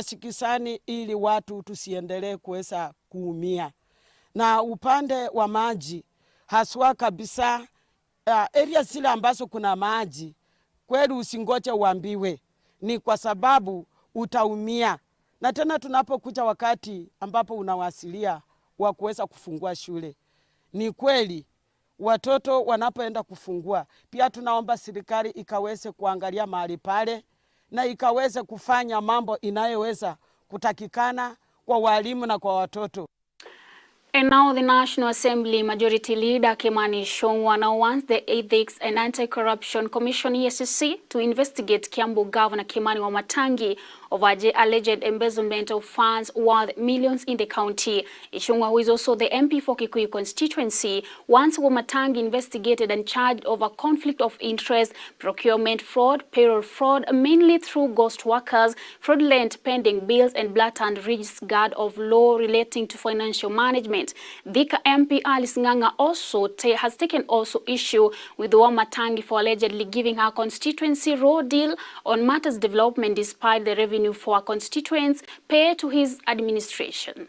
wasikisani ili watu tusiendelee kuweza kuumia. Na upande wa maji haswa kabisa area zile ambazo kuna maji kweli usingoje uambiwe, ni kwa sababu utaumia. Na tena tunapokuja wakati ambapo unawasilia wa kuweza kufungua shule, ni kweli watoto wanapoenda kufungua, pia tunaomba serikali ikaweze kuangalia mahali pale na ikaweze kufanya mambo inayoweza kutakikana kwa walimu na kwa watoto. And now the National Assembly Majority Leader Kimani Ichung'wah now wants the Ethics and Anti-Corruption Commission EACC to investigate Kiambu Governor Kimani Wamatangi of alleged embezzlement of funds worth millions in the county. Ichung'wah, who is also the MP for Kikuyu constituency, wants Wamatangi investigated and charged over conflict of interest, procurement fraud, payroll fraud, mainly through ghost workers, fraudulent pending bills, and blatant disregard of law relating to financial management. Thika MP Alice Ng'ang'a also has taken issue with Wamatangi for allegedly giving her constituency raw deal on matters development despite the revenue for her constituents pay to his administration.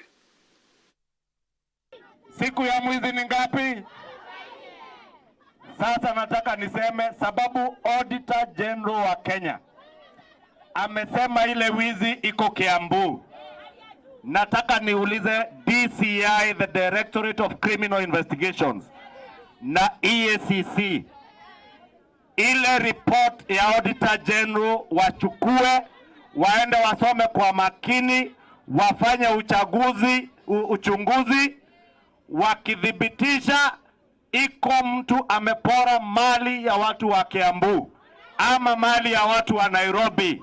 Siku ya mwizi ni ngapi? Sasa nataka niseme sababu Auditor General wa Kenya amesema ile wizi iko Kiambu. Nataka niulize DCI, the Directorate of Criminal Investigations, na EACC, ile report ya Auditor General wachukue, waende wasome kwa makini, wafanye uchunguzi, wakidhibitisha iko mtu amepora mali ya watu wa Kiambu ama mali ya watu wa Nairobi,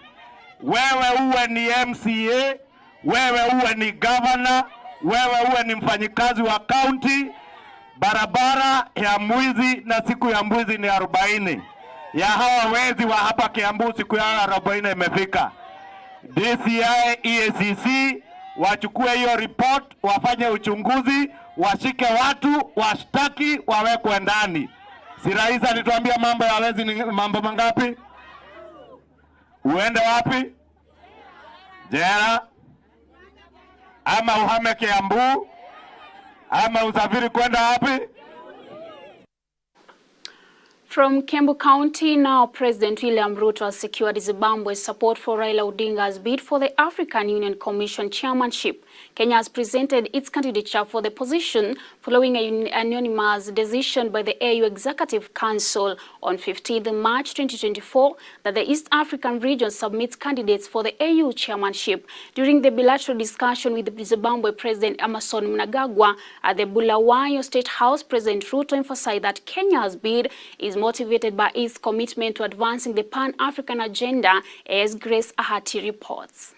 wewe uwe ni MCA, wewe uwe ni governor, wewe uwe ni mfanyikazi wa county, barabara ya mwizi na siku ya mwizi ni 40. Ya hawa wezi wa hapa Kiambu siku ya 40 imefika. DCI, EACC wachukue hiyo report, wafanye uchunguzi, washike watu, washtaki, wawekwe ndani. Si rais alituambia mambo ya wezi ni mambo mangapi? Uende wapi? Jela? Ama uhame Kiambu? Ama usafiri kwenda wapi? From Kiambu County, now President William Ruto has secured Zimbabwe's support for Raila Odinga's bid for the African Union Commission chairmanship. Kenya has presented its candidature for the position following an unanimous decision by the AU Executive Council on 15th March 2024 that the East African region submits candidates for the AU chairmanship. During the bilateral discussion with the Zimbabwe President Emmerson Mnangagwa at the Bulawayo State House, President Ruto emphasized that Kenya's bid is motivated by its commitment to advancing the Pan-African agenda, as Grace Ahati reports.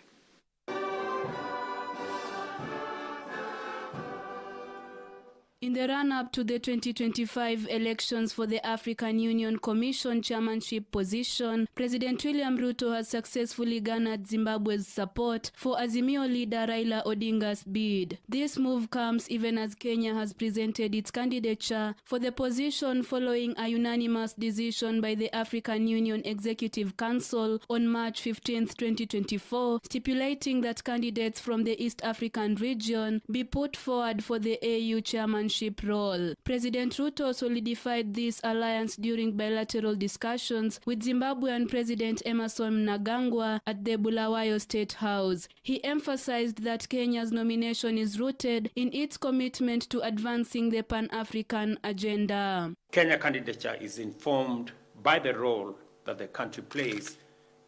In the run-up to the 2025 elections for the African Union Commission chairmanship position, President William Ruto has successfully garnered Zimbabwe's support for Azimio leader Raila Odinga's bid. This move comes even as Kenya has presented its candidature for the position following a unanimous decision by the African Union Executive Council on March 15, 2024, stipulating that candidates from the East African region be put forward for the AU chairmanship role. President Ruto solidified this alliance during bilateral discussions with Zimbabwean President Emmerson Mnangagwa at the Bulawayo State House. He emphasized that Kenya's nomination is rooted in its commitment to advancing the Pan-African agenda. Kenya candidature is informed by the role that the country plays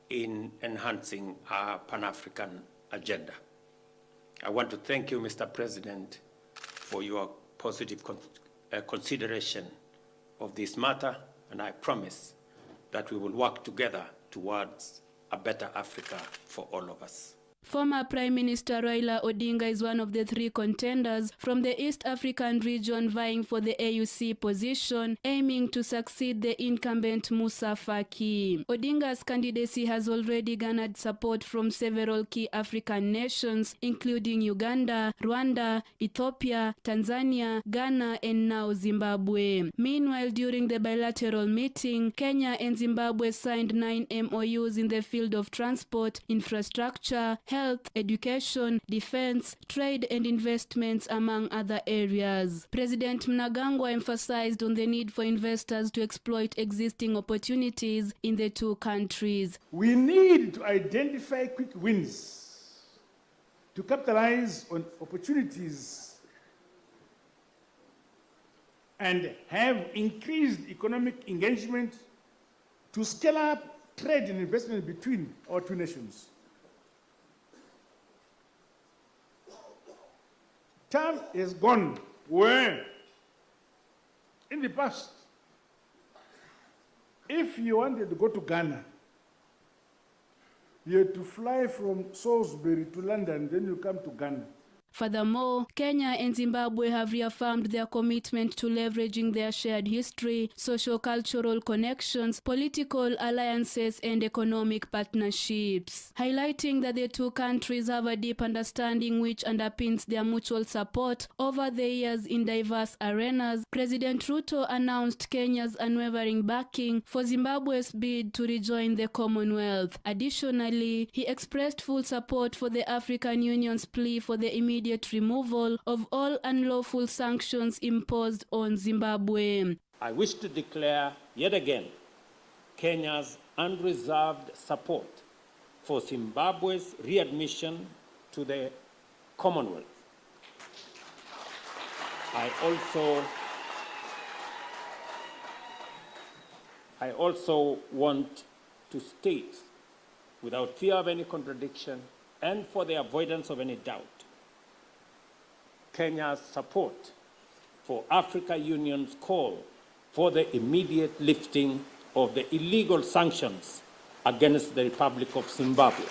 in enhancing our Pan-African agenda. I want to thank you, Mr. President, for your positive consideration of this matter, and I promise that we will work together towards a better Africa for all of us. Former Prime Minister Raila Odinga is one of the three contenders from the East African region vying for the AUC position, aiming to succeed the incumbent Musa Faki. Odinga's candidacy has already garnered support from several key African nations, including Uganda, Rwanda, Ethiopia, Tanzania, Ghana, and now Zimbabwe. Meanwhile, during the bilateral meeting, Kenya and Zimbabwe signed 9 MOUs in the field of transport, infrastructure, health, education, defense, trade and investments, among other areas. President Mnangagwa emphasized on the need for investors to exploit existing opportunities in the two countries. We need to identify quick wins to capitalize on opportunities and have increased economic engagement to scale up trade and investment between our two nations. Time is gone where, in the past, if you wanted to go to Ghana, you had to fly from Salisbury to London, then you come to Ghana. Furthermore, Kenya and Zimbabwe have reaffirmed their commitment to leveraging their shared history, socio-cultural connections, political alliances, and economic partnerships. Highlighting that the two countries have a deep understanding which underpins their mutual support over the years in diverse arenas, President Ruto announced Kenya's unwavering backing for Zimbabwe's bid to rejoin the Commonwealth. Additionally, he expressed full support for the African Union's plea for the immediate removal of all unlawful sanctions imposed on Zimbabwe. I wish to declare yet again Kenya's unreserved support for Zimbabwe's readmission to the Commonwealth. I also want to state, without fear of any contradiction and for the avoidance of any doubt, Kenya's support for African Union's call for the immediate lifting of the illegal sanctions against the Republic of Zimbabwe.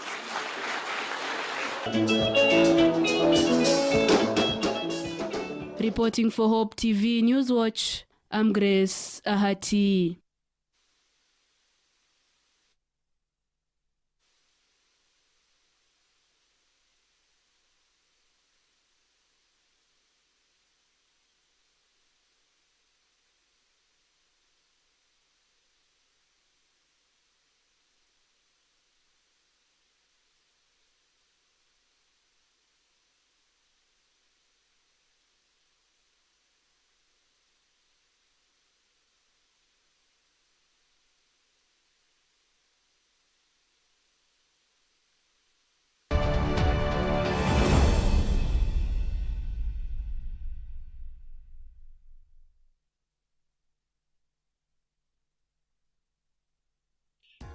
Reporting for Hope TV Newswatch, I'm Grace Ahati.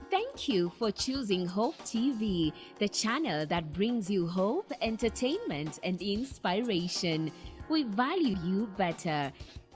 Thank you for choosing Hope TV, the channel that brings you hope, entertainment, and inspiration. We value you better.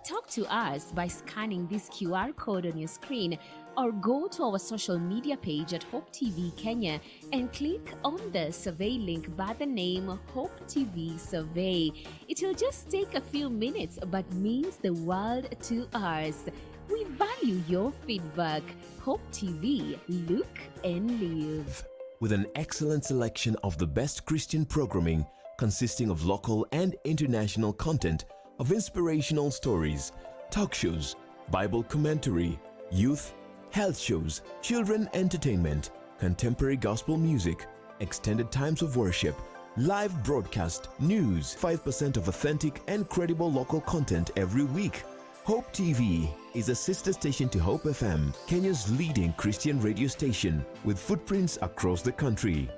Talk to us by scanning this QR code on your screen or go to our social media page at Hope TV Kenya and click on the survey link by the name Hope TV Survey. It will just take a few minutes but means the world to us. We value your feedback. Hope TV, look and live. With an excellent selection of the best Christian programming consisting of local and international content, of inspirational stories, talk shows, Bible commentary, youth, health shows, children entertainment, contemporary gospel music, extended times of worship, live broadcast, news, 5% of authentic and credible local content every week. Hope TV is a sister station to Hope FM, Kenya's leading Christian radio station with footprints across the country.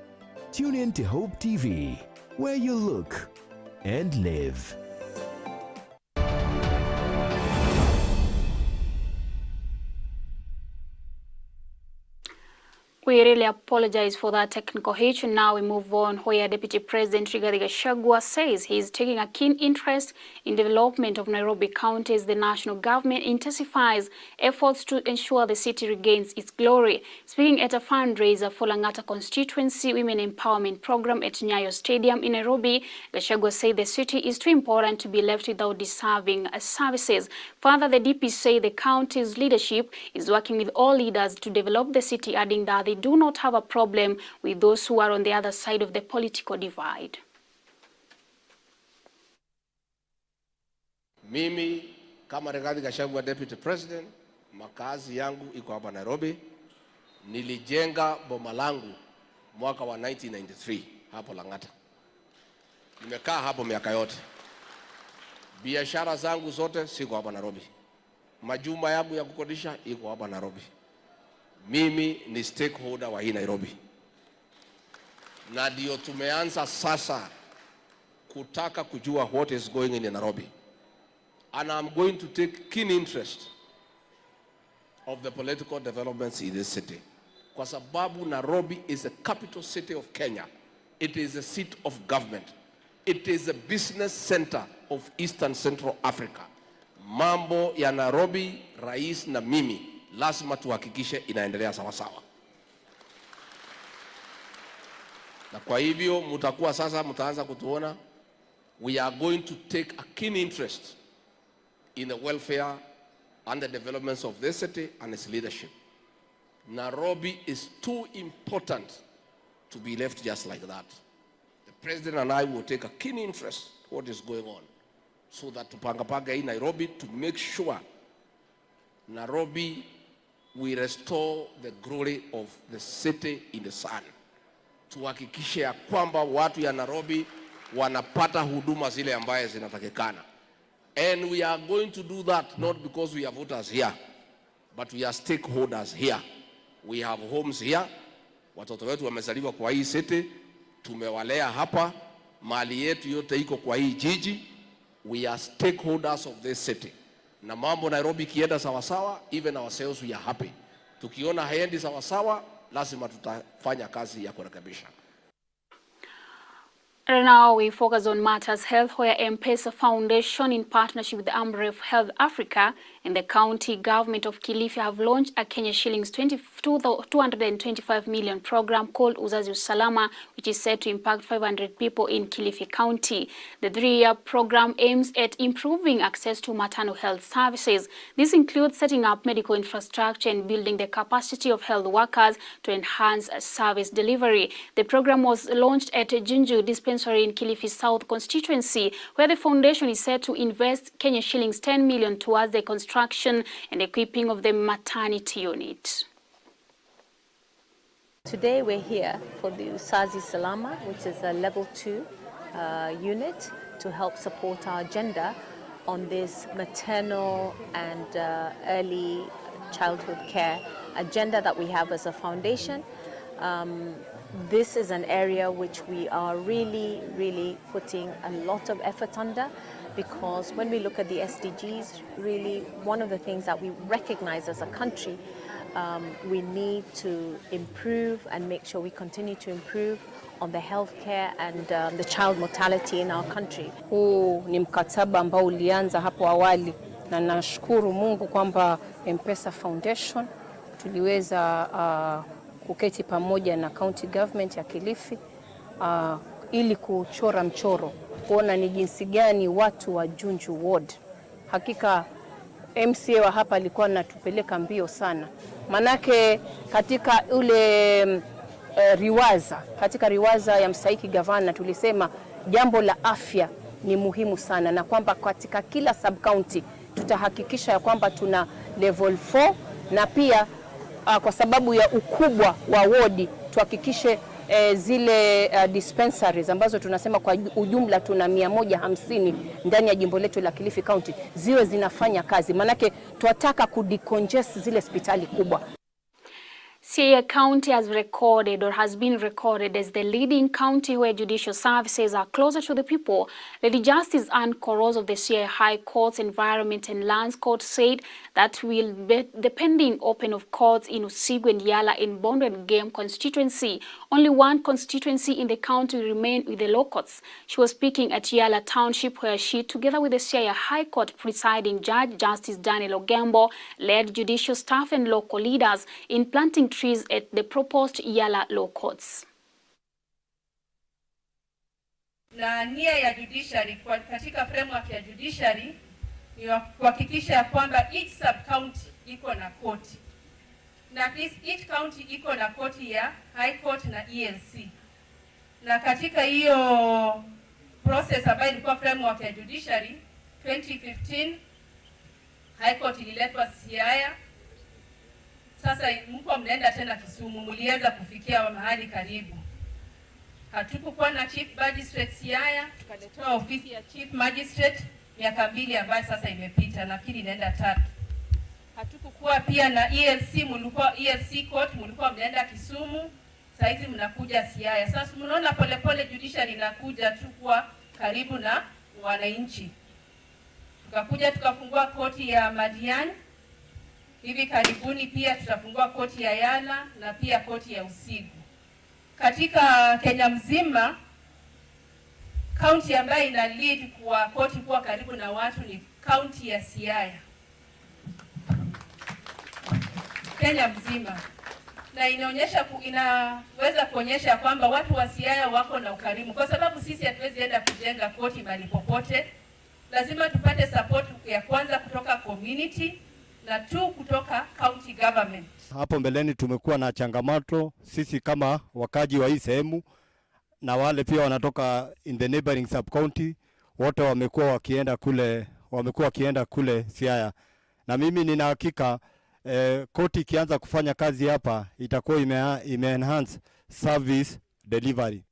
Tune in to Hope TV, where you look and live. We really apologize for that technical hitch. Now we move on, where Deputy President Rigathi Gachagua says he is taking a keen interest in development of Nairobi County as the national government intensifies efforts to ensure the city regains its glory. Speaking at a fundraiser for Langata Constituency Women Empowerment Program at Nyayo Stadium in Nairobi, Gachagua said the city is too important to be left without deserving services. Further, the DP say the county's leadership is working with all leaders to develop the city, adding that they do not have a problem with those who are on the other side of the political divide. Mimi kama Rigathi Gachagua Deputy President, makazi yangu iko hapa Nairobi. Nilijenga boma langu mwaka wa 1993 hapo Lang'ata. Nimekaa hapo miaka yote. Biashara zangu zote siko hapa Nairobi. Majumba yangu ya kukodisha iko hapa Nairobi. Mimi ni stakeholder wa hii Nairobi. Na ndio tumeanza sasa kutaka kujua what is going in Nairobi. And I'm going to take keen interest of the political developments in this city. Kwa sababu Nairobi is the capital city of Kenya. It is the seat of government. It is a business center of Eastern Central Africa. Mambo ya Nairobi, rais na mimi, lazima tuhakikishe inaendelea sawa sawa. Na kwa hivyo mtakuwa sasa mtaanza kutuona, we are going to take a keen interest in the welfare and the developments of this city and its leadership. Nairobi is too important to be left just like that. The President and I will take a keen interest in what is going on, so that tupanga in Nairobi to make sure Nairobi we restore the glory of the city in the sun. Tuhakikishe ya kwamba watu ya Nairobi wanapata huduma zile ambaye zinatakikana. And we are going to do that not because we are voters here, but we are stakeholders here. We have homes here. Watoto wetu wamezaliwa kwa hii city, tumewalea hapa, mali yetu yote iko kwa hii jiji. We are stakeholders of this city. Na mambo Nairobi kienda sawa sawa, even ourselves we are happy. Tukiona haendi sawa sawa, lazima tutafanya kazi ya kurekebisha. And now we focus on matters health, where M-Pesa Foundation, in partnership with the Amref Health Africa and the county government of Kilifi, have launched a Kenya shillings 225 million program called Uzazi Usalama, which is set to impact 500 people in Kilifi County. The 3-year program aims at improving access to maternal health services. This includes setting up medical infrastructure and building the capacity of health workers to enhance service delivery. The program was launched at Junju Dispensary in Kilifi South constituency, where the foundation is set to invest Kenya shillings 10 million towards the construction and equipping of the maternity unit. Today we're here for the Uzazi Salama, which is a level 2 unit to help support our agenda on this maternal and early childhood care agenda that we have as a foundation. This is an area which we are really putting a lot of effort under, because when we look at the SDGs, really one of the things that we recognize as a country, we need to improve and make sure we continue to improve on the healthcare and the child mortality in our country. Huu ni mkataba ambao ulianza hapo awali, na nashukuru Mungu kwamba M-Pesa Foundation tuliweza kuketi pamoja na county government ya Kilifi ili kuchora mchoro, kuona ni jinsi gani watu wa Junju Ward. Hakika MCA wa hapa alikuwa anatupeleka mbio sana. Manake katika ule riwaza ya msaiki gavana tulisema jambo la afya ni muhimu sana, na kwamba katika kila sub county tutahakikisha ya kwamba tuna level 4, na pia kwa sababu ya ukubwa wa wodi tuhakikishe zile dispensaries ambazo tunasema kwa ujumla tuna 150 ndani ya jimbo letu la Kilifi County ziwe zinafanya kazi, manake tunataka kudecongest zile hospitali kubwa. Siaya County has been recorded as the leading county where judicial services are closer to the people. Lady Justice Anne Koros of the Siaya High Court's Environment and Lands Court said that the pending open of courts in Usigu and Yala in Bondo and Game constituency, only one constituency in the county will remain with the law courts. She was speaking at Yala Township, where she, together with the Siaya High Court presiding judge, Justice Daniel Ogembo, led judicial staff and local leaders in planting trees at the proposed Yala law courts. Na nia ya judiciary katika framework ya judiciary ni kuhakikisha ya kwamba each sub county iko na court, na each county iko na court ya high court na ELC. Na katika hiyo process ambayo ilikuwa framework ya judiciary 2015 high court ililetwa Siaya. Sasa mko mnaenda tena Kisumu, mlianza kufikia mahali karibu. Hatukukuwa na chief magistrate Siaya, tukaletewa ofisi ya chief magistrate miaka 2 ambayo sasa imepita, lakini inaenda 3. Hatukukuwa pia na EFC, mlikuwa EFC court, mlikuwa mnaenda Kisumu, saizi mnakuja Siaya. Sasa mnaona polepole judiciary inakuja tu kwa karibu na wananchi. Tukakuja tukafungua koti ya Madiani. Hivi karibuni pia tutafungua koti ya Yala na pia koti ya Usigu. Katika Kenya mzima, county ambayo ina lead kwa koti kuwa karibu na watu ni county ya Siaya. Kenya mzima. Na inaweza kuonyesha kwamba watu wa Siaya wako na ukarimu, kwa sababu sisi hatuwezi enda kujenga koti mahali popote. Lazima tupate support ya kwanza kutoka community na 2 kutoka county government. Hapo mbeleni tumekuwa na changamoto sisi kama wakaji wa hii sehemu, na wale pia wanatoka in the neighboring sub county, wote wamekuwa wakienda kule Siaya. Na mimi nina hakika koti ikianza kufanya kazi hapa itakuwa ime-enhance service delivery.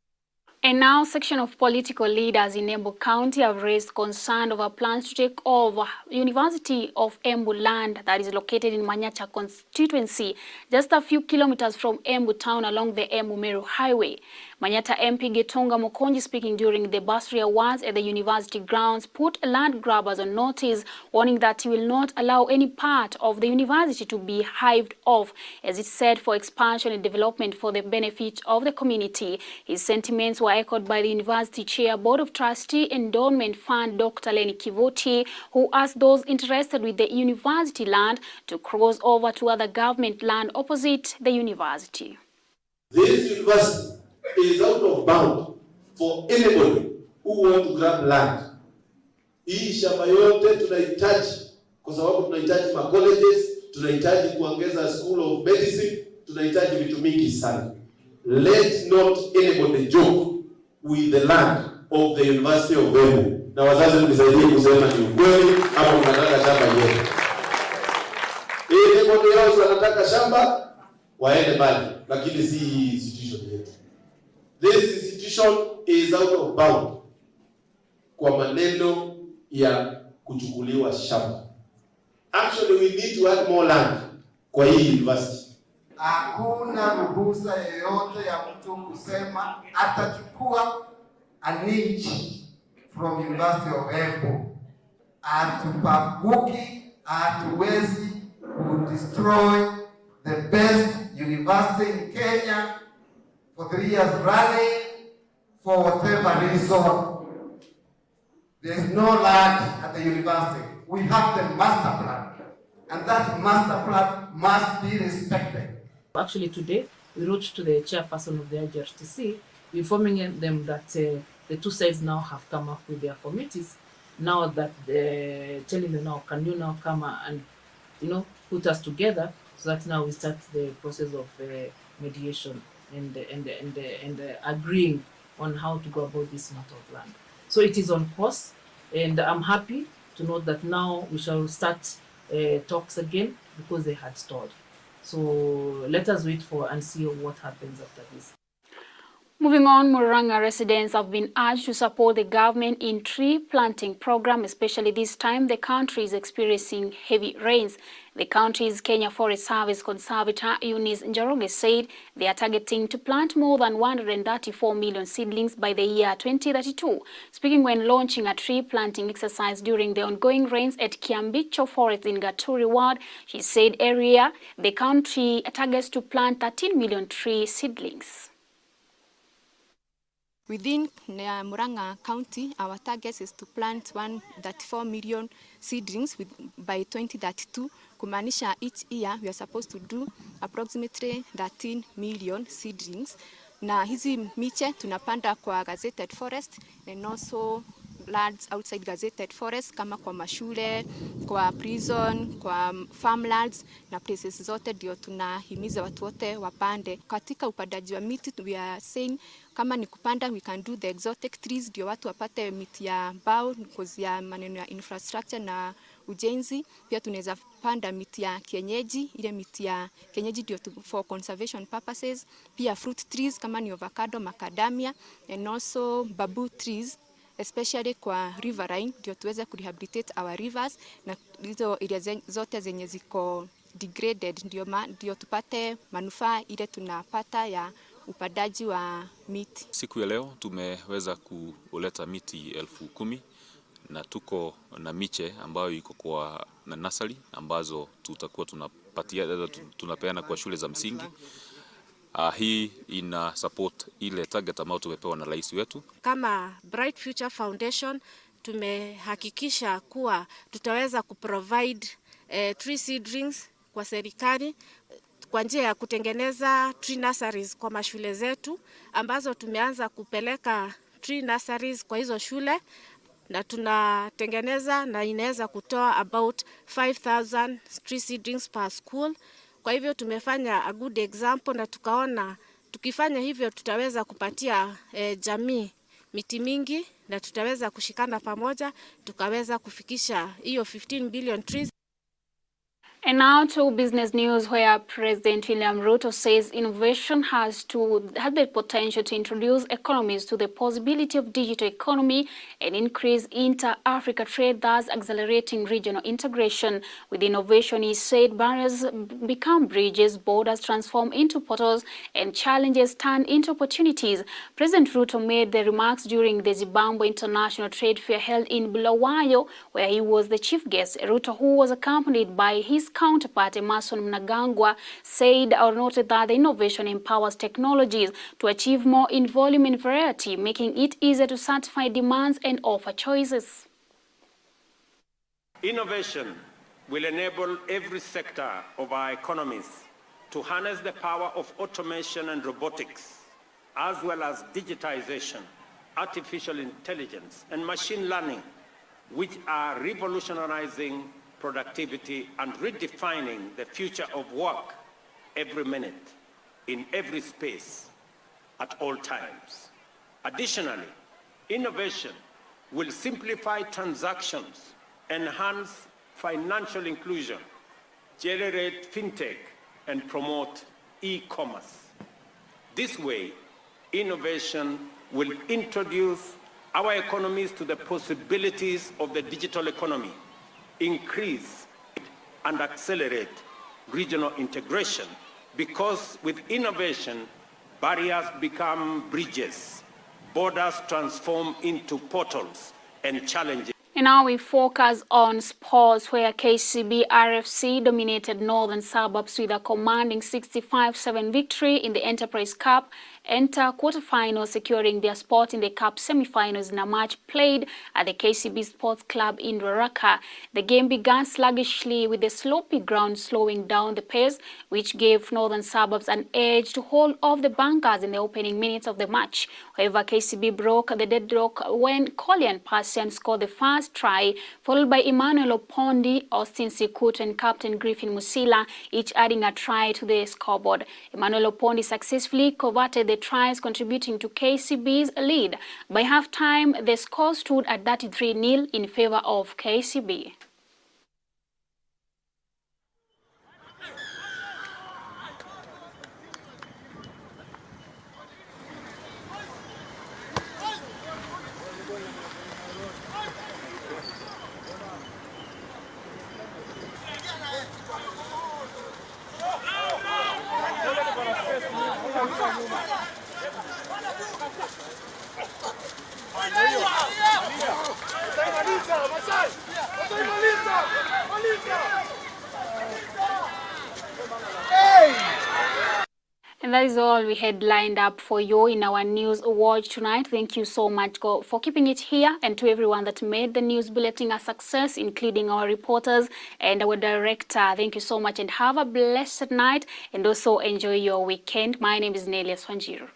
And now, section of political leaders in Embu County have raised concern over plans to take over University of Embu land that is located in Manyacha constituency, just a few kilometers from Embu town along the Embu-Meru highway. Manyata MP Getonga Mokonji, speaking during the bursary awards at the university grounds, put land grabbers on notice, warning that he will not allow any part of the university to be hived off, as it said, for expansion and development for the benefit of the community. His sentiments were echoed by the University Chair, Board of Trustee Endowment Fund, Dr. Lenny Kivoti, who asked those interested with the university land to cross over to other government land opposite the university. This university is out of bound for anybody who want to grab land. Hii shamba yote tunahitaji, kwa sababu tunahitaji ma colleges, tunahitaji kuongeza school of medicine, tunahitaji vitu mingi sana. Let not anybody joke with the land of the University of Embu. Na wazazi mnisaidie kusema ni ukweli ama mnataka shamba yote. Anybody else anataka shamba waende mbali, lakini si institution yetu. This institution is out of bound kwa maneno ya kuchukuliwa shamba. Actually, we need to add more land kwa hii university. Hakuna ruhusa yoyote ya mtu kusema atachukua an inch from University of Embu. Atupaguki, hatuwezi destroy the best university in Kenya for 3 years running for whatever reason. There is no land at the university. We have the master plan, and that master plan must be respected. Actually, today we wrote to the chairperson of the IGRTC, informing them that the two sides now have come up with their committees. Now that telling them now, can you now come and put us together so that now we start the process of mediation and agreeing on how to go about this matter of land. So it is on course, and I'm happy to note that now we shall start talks again because they had stalled. So let us wait for and see what happens after this. Moving on, Murang'a residents have been urged to support the government in tree planting program, especially this time the country is experiencing heavy rains. The country's Kenya Forest Service Conservator Eunice Njoroge said they are targeting to plant more than 134 million seedlings by the year 2032. Speaking when launching a tree planting exercise during the ongoing rains at Kiambicho Forest in Gaturi Ward, she said the country targets to plant 13 million tree seedlings. Within Murang'a County, our target is to plant 134 million seedlings by 2032. Kumaanisha each year we are supposed to do approximately 13 million seedlings. Na hizi miche tunapanda kwa gazetted forest and also lands outside gazetted forest kama kwa mashule, kwa prison, kwa farmlands na places zote ndio tunahimiza watu wote wapande. Katika upandaji wa miti we are saying kama ni kupanda we can do the exotic trees ndio watu wapate miti ya mbao because ya maneno ya infrastructure na ujenzi. Pia tunaweza panda miti ya kienyeji, ile miti ya kienyeji ndio for conservation purposes. Pia fruit trees kama ni avocado, macadamia, and also bamboo trees, especially kwa riverine, ndio tuweze kurehabilitate our rivers, na hizo area zote zenye ziko degraded ndio tupate manufaa ile tunapata ya upandaji wa miti. Siku ya leo tumeweza kuleta miti 10,000 na tuko na miche ambayo iko kwa na nursery ambazo tutakuwa tunapeana kwa shule za msingi. Hii ina support ile target ambayo tumepewa na rais wetu. Kama Bright Future Foundation tumehakikisha kuwa tutaweza kuprovide tree seedlings kwa serikali kwa njia ya kutengeneza tree nurseries kwa mashule zetu, ambazo tumeanza kupeleka tree nurseries kwa hizo shule, na tunatengeneza na inaweza kutoa about 5,000 tree seedlings per school. Kwa hivyo tumefanya a good example, na tukaona tukifanya hivyo tutaweza kupatia jamii miti mingi, na tutaweza kushikana pamoja tukaweza kufikisha hiyo 15 billion trees. And now to business news, where President William Ruto says innovation has the potential to introduce economies to the possibility of digital economy and increase inter-Africa trade, thus accelerating regional integration. With innovation, he said barriers become bridges, borders transform into portals, and challenges turn into opportunities. President Ruto made the remarks during the Zimbabwe International Trade Fair held in Bulawayo, where he was the chief guest. Ruto, who was accompanied by his counterpart Emerson Mnangagwa, said or noted that the innovation empowers technologies to achieve more in volume and variety, making it easier to satisfy demands and offer choices. Innovation will enable every sector of our economies to harness the power of automation and robotics, as well as digitization, artificial intelligence, and machine learning, which are revolutionizing productivity and redefining the future of work every minute, in every space, at all times. Additionally, innovation will simplify transactions, enhance financial inclusion, generate fintech, and promote e-commerce. This way, innovation will introduce our economies to the possibilities of the digital economy, increase and accelerate regional integration, because with innovation, barriers become bridges, borders transform into portals, and challenges. And now we focus on sports, where KCB RFC dominated Northern Suburbs with a commanding 65-7 victory in the Enterprise Cup, enter quarterfinals, securing their spot in the Cup semi-finals in a match played at the KCB Sports Club in Ruaraka. The game began sluggishly, with the slopy ground slowing down the pace, which gave Northern Suburbs an edge to hold off the Bankers in the opening minutes of the match. However, KCB broke the deadlock when Collian Persian scored the first try, followed by Emmanuel Opondi, Austin Sikut, and Captain Griffin Musila, each adding a try to the scoreboard. Emmanuel Opondi successfully converted the tries, contributing to KCB's lead. By halftime, the score stood at 33-0 in favor of KCB. And that is all we had lined up for you in our news watch tonight. Thank you so much for keeping it here, and to everyone that made the news bulletin a success, including our reporters and our director. Thank you so much, and have a blessed night, and also enjoy your weekend. My name is Nelius Wanjiru.